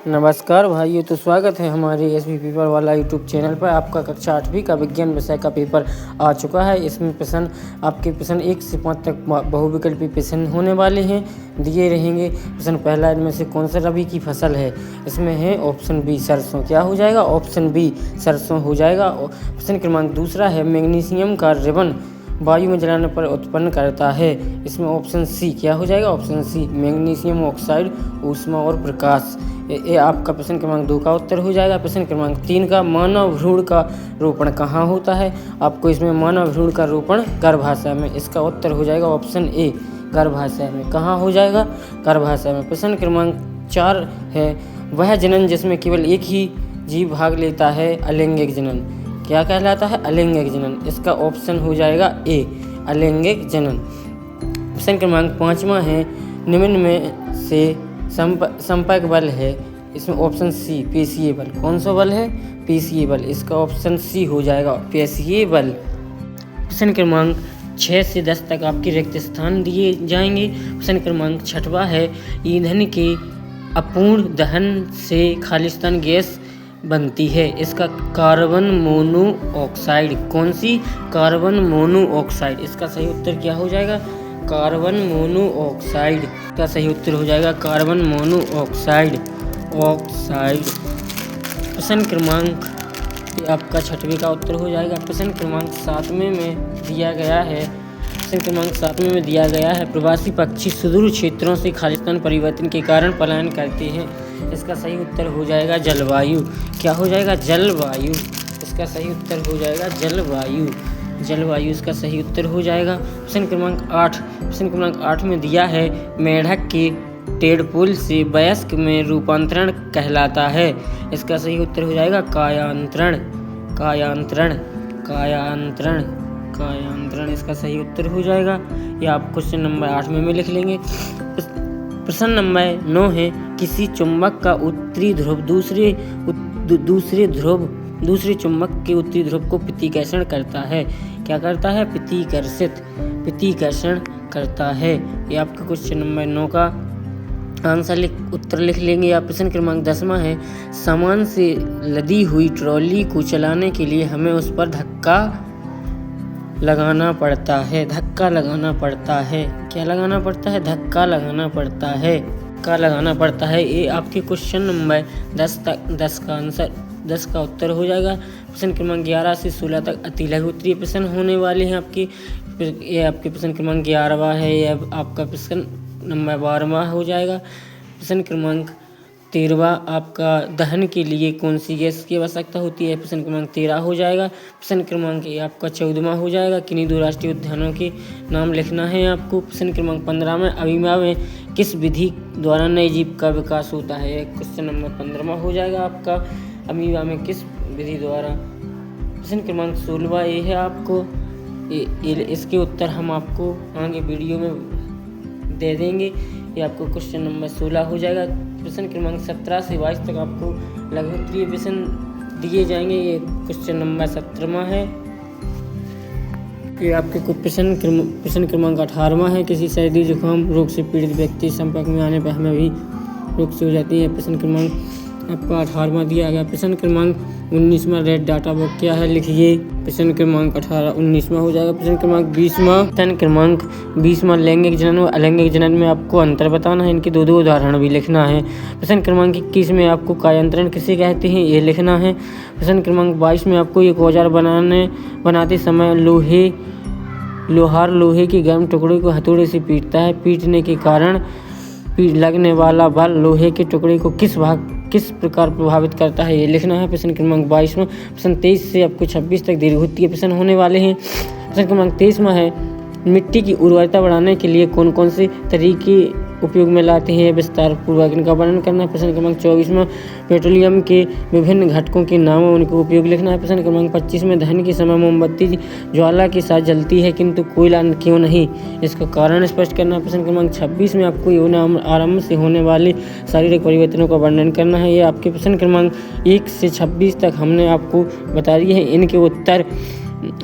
नमस्कार भाइयों, तो स्वागत है हमारे एसबी पेपर वाला यूट्यूब चैनल पर। आपका कक्षा 8वीं का विज्ञान विषय का पेपर आ चुका है। इसमें आपके प्रश्न 1 से 5 तक बहुविकल्पी प्रश्न होने वाले हैं, दिए रहेंगे। प्रश्न पहला, इनमें से कौन सा रबी की फसल है? इसमें है ऑप्शन बी सरसों। क्या हो जाएगा? ऑप्शन बी सरसों हो जाएगा। प्रश्न क्रमांक दूसरा है, मैग्नीशियम का रिबन वायु में जलाने पर उत्पन्न करता है। इसमें ऑप्शन सी क्या हो जाएगा? ऑप्शन सी मैग्नीशियम ऑक्साइड, ऊष्मा और प्रकाश। ये आपका प्रश्न क्रमांक 2 का उत्तर हो जाएगा। प्रश्न क्रमांक 3 का, मानव भ्रूण का रोपण कहाँ होता है? आपको इसमें मानव भ्रूण का रोपण गर्भाशय में। इसका उत्तर हो जाएगा ऑप्शन ए गर्भाशय में। कहाँ हो जाएगा? गर्भाशय में। प्रश्न क्रमांक 4 है, वह जनन जिसमें केवल एक ही जीव भाग लेता है अलैंगिक जनन क्या कहलाता है? अलैंगिक जनन। इसका ऑप्शन हो जाएगा ए अलैंगिक जनन। प्रश्न क्रमांक 5वां है, निम्न में से संपर्क बल है। इसमें ऑप्शन सी पेशीय बल। कौन सा बल है? पेशीय बल। इसका ऑप्शन सी हो जाएगा पेशीय बल। प्रश्न क्रमांक 6 से 10 तक आपके रिक्त स्थान दिए जाएंगे। प्रश्न क्रमांक 6वां है, ईंधन के अपूर्ण दहन से खालिस्तान गैस बनती है। इसका कार्बन मोनोऑक्साइड। कौन सी? Carbon monoxide. इसका सही उत्तर क्या हो जाएगा? कार्बन मोनोऑक्साइड का सही उत्तर हो जाएगा कार्बन मोनोऑक्साइड ऑक्साइड। प्रश्न क्रमांक आपका 6वीं का उत्तर हो जाएगा। प्रश्न क्रमांक 7वें में दिया गया है। प्रश्न क्रमांक 7वें में दिया गया है, प्रवासी पक्षी सुदूर क्षेत्रों से खालिस्तान परिवर्तन के कारण पलायन करते हैं। इसका सही उत्तर हो जाएगा जलवायु। क्या हो जाएगा? जलवायु। इसका सही उत्तर हो जाएगा जलवायु। जलवायु इसका सही उत्तर हो जाएगा। प्रश्न क्रमांक 8। प्रश्न क्रमांक 8 में दिया है, मेढक के टेडपोल से वयस्क में रूपांतरण कहलाता है। इसका सही उत्तर हो जाएगा कायांतरण। कायांतरण कायांतरण कायांतरण इसका सही उत्तर हो जाएगा। यह आप क्वेश्चन नंबर 8 में लिख लेंगे। प्रश्न नंबर 9 है, किसी चुंबक का उत्तरी ध्रुव दूसरे चुंबक के उत्तरी ध्रुव को प्रतिकर्षण करता है। क्या करता है? प्रतिकर्षण करता है। ये आपका क्वेश्चन नंबर 9 का आंसर उत्तर लिख लेंगे। या प्रश्न क्रमांक 10वां है, सामान से लदी हुई ट्रॉली को चलाने के लिए हमें उस पर धक्का लगाना पड़ता है। धक्का लगाना पड़ता है। क्या लगाना पड़ता है? धक्का लगाना पड़ता है। धक्का लगाना पड़ता है। ये आपके क्वेश्चन नंबर 10 का उत्तर हो जाएगा। प्रश्न क्रमांक 11 से 16 तक अति लघु उत्तरीय प्रश्न होने वाले हैं आपके। ये आपके प्रश्न क्रमांक 11वां है। यह आपका प्रश्न नंबर 12वां हो जाएगा। प्रश्न क्रमांक 13वां, आपका दहन के लिए कौन सी गैस की आवश्यकता होती है? प्रश्न क्रमांक 13 हो जाएगा। प्रश्न क्रमांक आपका 14वां हो जाएगा, किन्हीं 2 राष्ट्रीय उद्यानों के नाम लिखना है आपको। प्रश्न क्रमांक 15 में, अमीबा में किस विधि द्वारा नए जीव का विकास होता है? क्वेश्चन नंबर 15वां हो जाएगा आपका, अमीबा में किस विधि द्वारा। प्रश्न क्रमांक 16वां ये है आपको, इसके उत्तर हम आपको आगे वीडियो में दे देंगे। ये आपको क्वेश्चन नंबर 16 हो जाएगा। प्रश्न क्रमांक 17 से 22 तक आपको लघु उत्तरीय प्रश्न दिए जाएंगे। ये क्वेश्चन नंबर 17वां है। ये आपके प्रश्न क्रमांक 18वां है, किसी सर्दी जुकाम रोग से पीड़ित व्यक्ति संपर्क में आने पर हमें भी रोग से हो जाती है। प्रश्न क्रमांक आपका 18वां दिया गया। प्रश्न क्रमांक 19वां, रेड डाटा बुक क्या है? लिखिए। प्रश्न क्रमांक 19वां हो जाएगा। प्रश्न क्रमांक 20वां, लैंगिक जनन और अलैंगिक जनन में आपको अंतर बताना है। इनके 2 उदाहरण भी लिखना है। प्रश्न क्रमांक 21 में आपको कायांतरण किसे कहते हैं? ये लिखना है। प्रश्न क्रमांक 22 में आपको एक औजार बनाते समय लोहार लोहे के गर्म टुकड़े को हथौड़े से पीटता है। पीटने के कारण लगने वाला बल लोहे के टुकड़े को किस प्रकार प्रभावित करता है? ये लिखना है। प्रश्न क्रमांक 22 में। प्रश्न 23 से आपको 26 तक दीर्घोत्तरीय प्रश्न होने वाले हैं। प्रश्न क्रमांक 23वां है, मिट्टी की उर्वरता बढ़ाने के लिए कौन कौन से तरीके उपयोग में लाते हैं? विस्तार पूर्वक इनका वर्णन करना है। प्रश्न क्रमांक 24वां, पेट्रोलियम के विभिन्न घटकों के नाम और उनका उपयोग लिखना है। प्रश्न क्रमांक 25 में, दहन के समय मोमबत्ती ज्वाला के साथ जलती है किंतु कोयला क्यों नहीं? इसका कारण स्पष्ट करना है। प्रश्न क्रमांक 26 में आपको यौन आरंभ से होने वाले शारीरिक परिवर्तनों का वर्णन करना है। ये आपके प्रश्न क्रमांक 1 से 26 तक हमने आपको बता दिए हैं। इनके उत्तर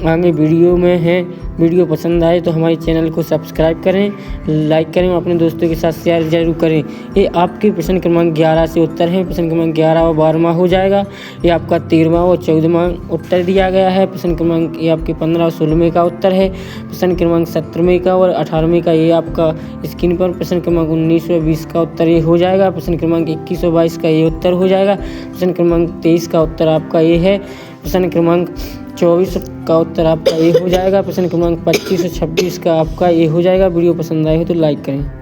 आगे वीडियो में है। वीडियो पसंद आए तो हमारे चैनल को सब्सक्राइब करें, लाइक करें, अपने दोस्तों के साथ शेयर जरूर करें। ये आपके प्रश्न क्रमांक 11 से उत्तर है। प्रश्न क्रमांक 11 और 12वां हो जाएगा। ये आपका 13वां और 14वां उत्तर दिया गया है। प्रश्न क्रमांक ये आपके 15 और 16वें का उत्तर है। प्रश्न क्रमांक 17वें का और 18वें का ये आपका स्क्रीन पर प्रश्न क्रमांक 19 और 20 का उत्तर ये हो जाएगा। प्रश्न क्रमांक 21 और 22 का ये उत्तर हो जाएगा। प्रश्न क्रमांक 23 का उत्तर आपका ये है। प्रश्न क्रमांक 24 का उत्तर आपका ये हो जाएगा। प्रश्न क्रमांक 25 और 26 का आपका ये हो जाएगा। वीडियो पसंद आए हो तो लाइक करें।